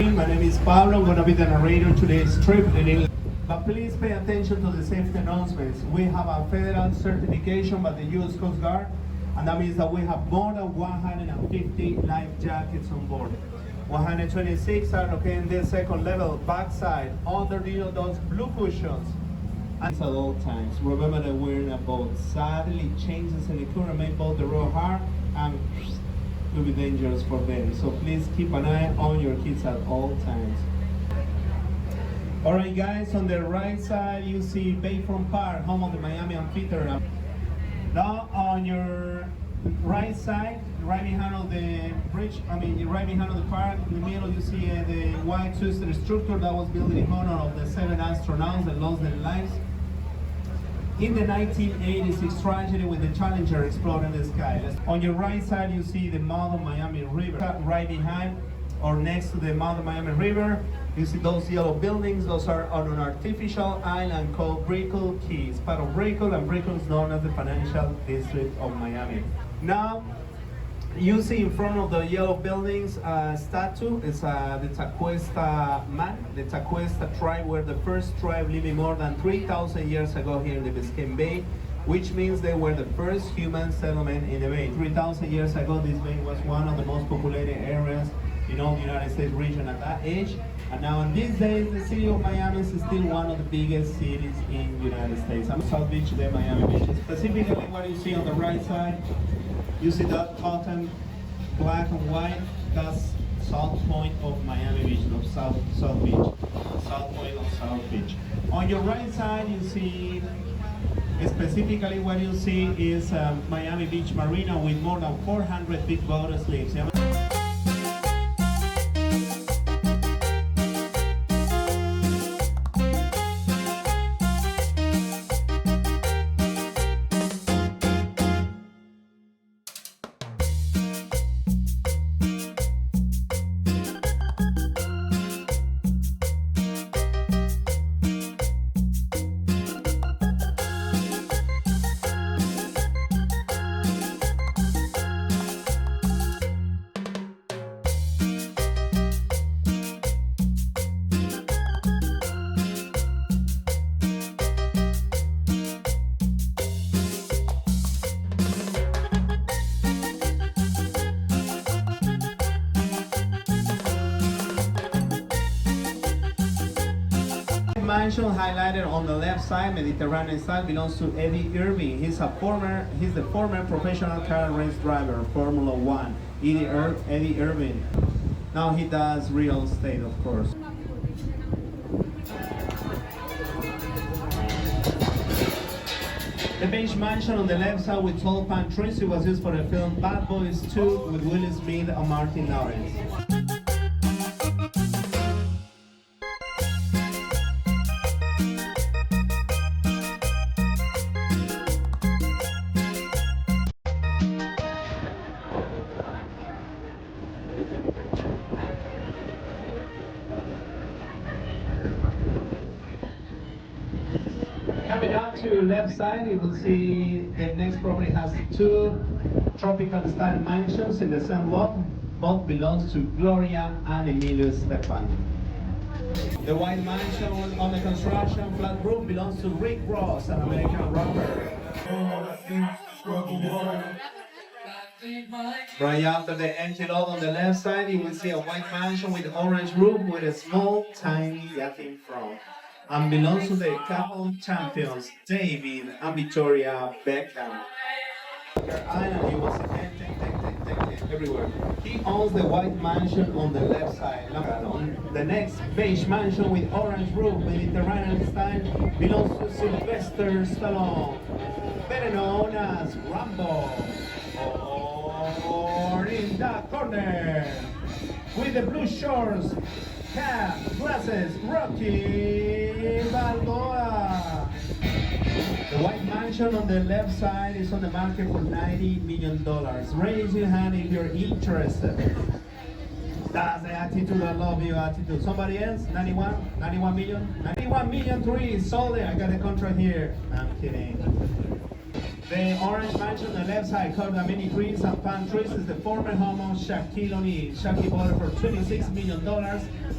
morning. My name is Pablo. I'm going to be the narrator today's trip in English. But please pay attention to the safety announcements. We have a federal certification by the U.S. Coast Guard, and that means that we have more than 150 life jackets on board. 126 are located in the second level, backside, underneath those blue cushions. And at all times, remember that we're in a boat. Sadly, changes in the current may both the road hard and will be dangerous for them. So please keep an eye on your kids at all times. Alright guys, on the right side you see Bayfront Park, home of the Miami Amphitheater. Now on your right side, right behind of the bridge, right behind of the park, in the middle you see the white twisted structure that was built in honor of the 7 astronauts that lost their lives in the 1986 tragedy with the Challenger exploding in the sky. On your right side you see the mouth of Miami River. Right behind or next to the mouth of Miami River, you see those yellow buildings. Those are on an artificial island called Brickell Keys, part of Brickell, and Brickell is known as the financial district of Miami. Now, you see in front of the yellow buildings a statue. It's the Tacuesta man. The Tacuesta tribe were the first tribe living more than 3,000 years ago here in the Biscayne Bay, which means they were the first human settlement in the bay. 3,000 years ago, this bay was one of the most populated areas in all the United States region at that age. And now in these days, the city of Miami is still one of the biggest cities in the United States. I'm South Beach, the Miami Beach. Specifically what you see on the right side, you see that cotton, black and white, that's South Point of Miami Beach, of South Beach. South Point of South Beach. On your right side, you see, specifically what you see is Miami Beach Marina with more than 400 big boat slips. Mansion highlighted on the left side, Mediterranean style, belongs to Eddie Irving. He's the former professional car race driver, Formula One. Eddie Irving. Now he does real estate, of course. The beige mansion on the left side with tall palm trees, it was used for the film Bad Boys 2 with Will Smith and Martin Lawrence. Coming out to left side, you will see the next property has 2 tropical style mansions in the same lot. Both belongs to Gloria and Emilio Stefan. The white mansion on the construction flat roof belongs to Rick Ross, an American rapper. Right after the empty lot on the left side, you will see a white mansion with orange roof with a small, tiny yacht in front. And belongs to the couple champions, David and Victoria Beckham. Island, you will see everywhere. He owns the white mansion on the left side. The next beige mansion with orange roof, Mediterranean style, belongs to Sylvester Stallone, better known as Rambo. Or in that corner, with the blue shorts, cap, glasses, Rocky Balboa. The white mansion on the left side is on the market for $90 million. Raise your hand if you're interested. That's the attitude, I love you attitude. Somebody else? 91 million? 91 million, 3, sold it. I got a contract here. I'm kidding. The orange mansion on the left side, covered by many trees and palm trees, is the former home of Shaquille O'Neal. Shaquille bought it for $26 million,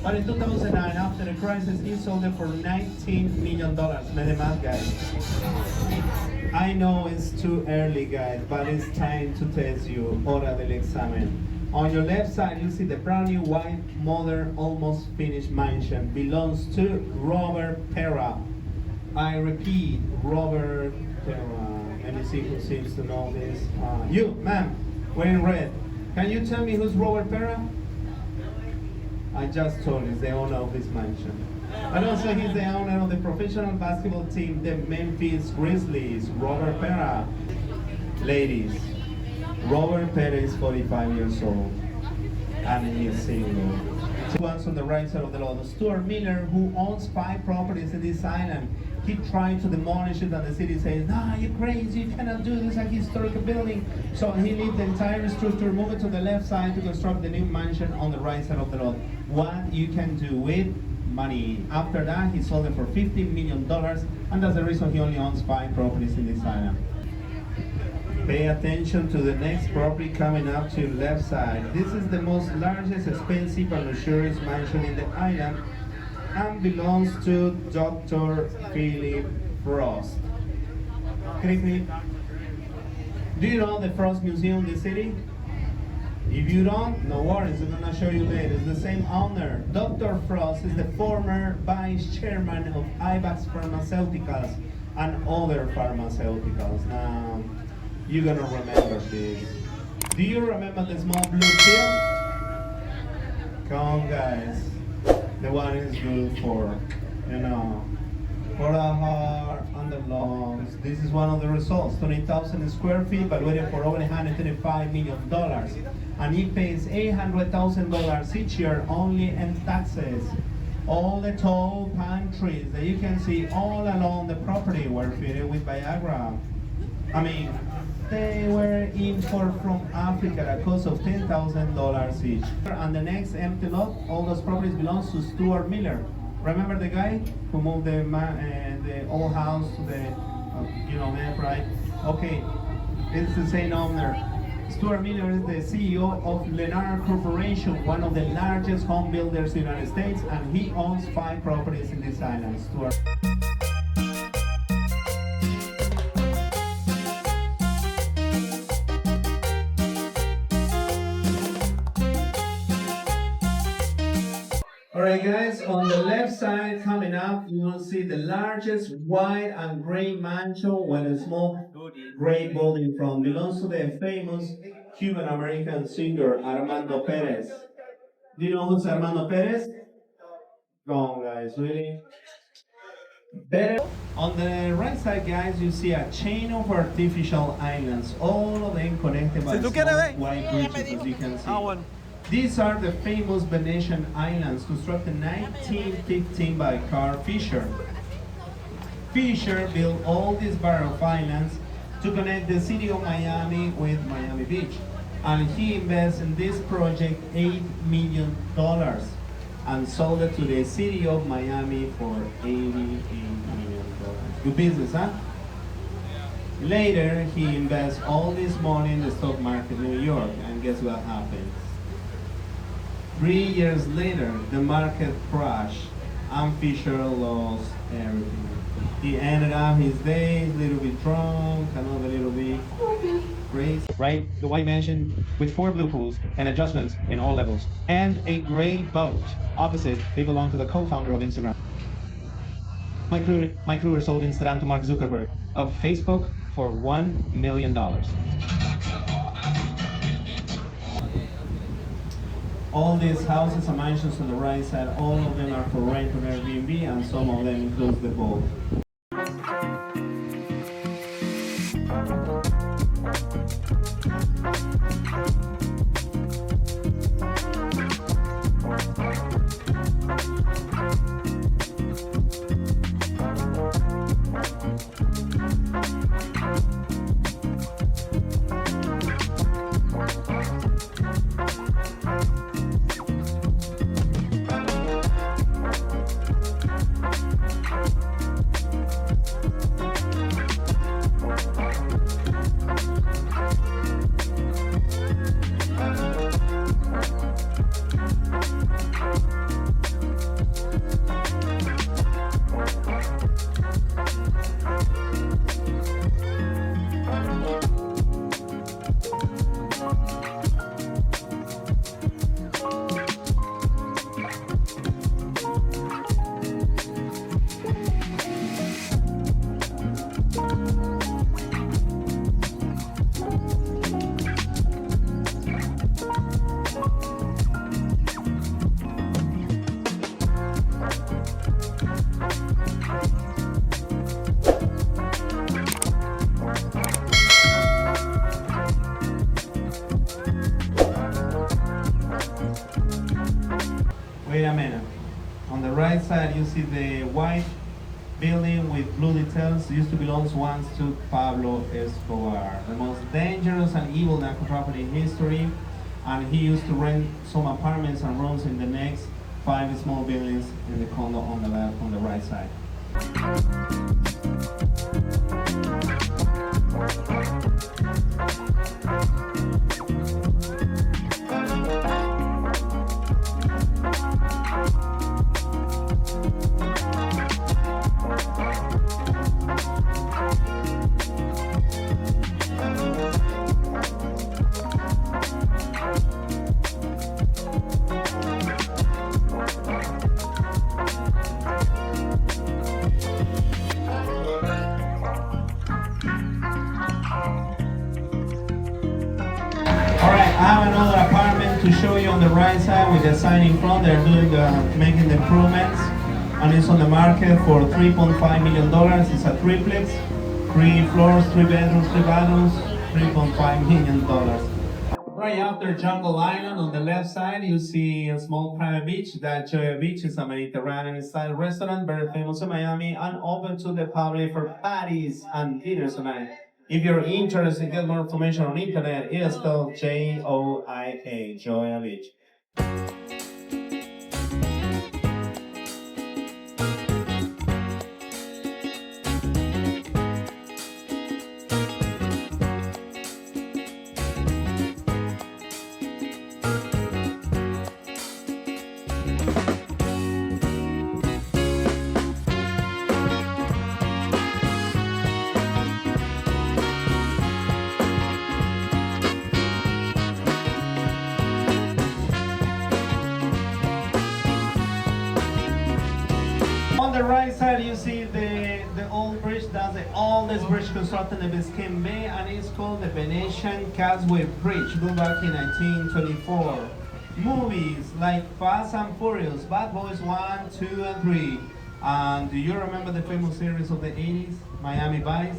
but in 2009, after the crisis, he sold it for $19 million. Made the math, guys. I know it's too early, guys, but it's time to test you. Hora del examen. On your left side, you see the brand new white, modern, almost finished mansion. Belongs to Robert Pera. I repeat, Robert Pera. Let me see who seems to know this. You, ma'am, wearing red. Can you tell me who's Robert Pera? I just told you, he's the owner of this mansion. And also he's the owner of the professional basketball team, the Memphis Grizzlies, Robert Pera. Ladies, Robert Pera is 45 years old and he's single. Two ones on the right side of the road. Stuart Miller, who owns 5 properties in this island, he tried to demolish it and the city says, nah, you're crazy, you cannot do this, a historical building. So he left the entire structure, move it to the left side to construct the new mansion on the right side of the road. What you can do with money. After that, he sold it for $15 million, and that's the reason he only owns 5 properties in this island. Pay attention to the next property coming up to your left side. This is the most largest, expensive, and luxurious mansion in the island and belongs to Dr. Philip Frost. Quickly, do you know the Frost Museum in the city? If you don't, no worries, I'm gonna show you later. It's the same owner. Dr. Frost is the former vice chairman of IBAX Pharmaceuticals and other pharmaceuticals. Now, you're gonna remember this. Do you remember the small blue pill? Come on, guys. The one is good for, you know, for the heart and the lungs. This is one of the results. 20,000 square feet, valued for over $125 million. And he pays $800,000 each year only in taxes. All the tall pine trees that you can see all along the property were fitted with Viagra. I mean, they were imported from Africa at a cost of $10,000 each. And the next empty lot, all those properties belongs to Stuart Miller. Remember the guy who moved the old house to the, map, right? Okay, it's the same owner. Stuart Miller is the CEO of Lennar Corporation, one of the largest home builders in the United States, and he owns 5 properties in this island. Stuart. Alright guys, on the left side coming up, you will see the largest white and gray mansion with a small gray building in front. Belongs to the famous Cuban-American singer Armando Perez. Do you know who's Armando Perez? Go on guys, really? Better. On the right side guys, you see a chain of artificial islands, all of them connected by small white bridges, as you can see. These are the famous Venetian islands constructed in 1915 by Carl Fisher. Fisher built all these bar of islands to connect the city of Miami with Miami Beach. And he invested in this project $8 million and sold it to the city of Miami for $88 million. Good business, huh? Later, he invests all this money in the stock market in New York, and guess what happened? 3 years later, the market crashed and Fisher lost everything. He ended up his days a little bit drunk, another little bit crazy. Right? The white mansion with 4 blue pools and adjustments in all levels. And a gray boat. Opposite, they belong to the co-founder of Instagram. My crew were sold Instagram to Mark Zuckerberg of Facebook for $1 million. All these houses and mansions on the right side, all of them are for rent on Airbnb, and some of them include the boat. side, you see the white building with blue details. Used to belong once to Pablo Escobar, the most dangerous and evil narco trafficker in history. And he used to rent some apartments and rooms in the next 5 small buildings in the condo on the left, on the right side. I have another apartment to show you on the right side with the sign in front. They're making the improvements, and it's on the market for $3.5 million. It's a triplex, 3 floors, 3 bedrooms, 3 bathrooms, $3.5 million. Right after Jungle Island, on the left side, you see a small private beach. That Joya Beach is a Mediterranean-style restaurant, very famous in Miami, and open to the public for parties and dinners tonight. If you're interested in get more information on internet, it is spelled Joia, Joya Beach. On the right side, you see the old bridge. That's the oldest bridge constructed in the Biscayne Bay, and it's called the Venetian Causeway Bridge, built back in 1924. Movies like Fast and Furious, Bad Boys 1, 2, and 3. And do you remember the famous series of the 80s, Miami Vice?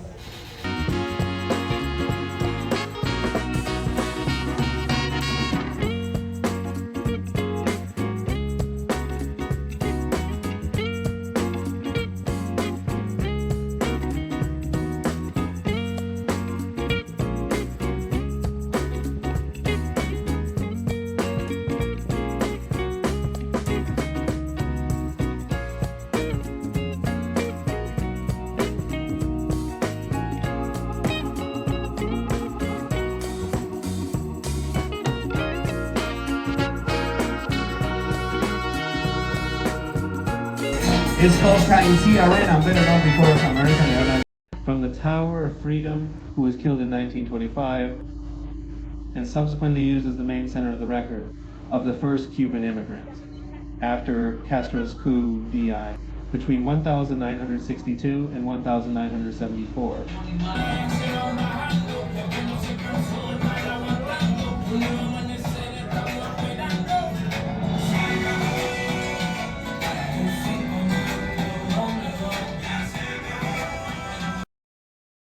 It's called KC Arena, better known before as American Airlines. From the Tower of Freedom, who was killed in 1925, and subsequently used as the main center of the record of the first Cuban immigrants after Castro's coup DI between 1962 and 1974.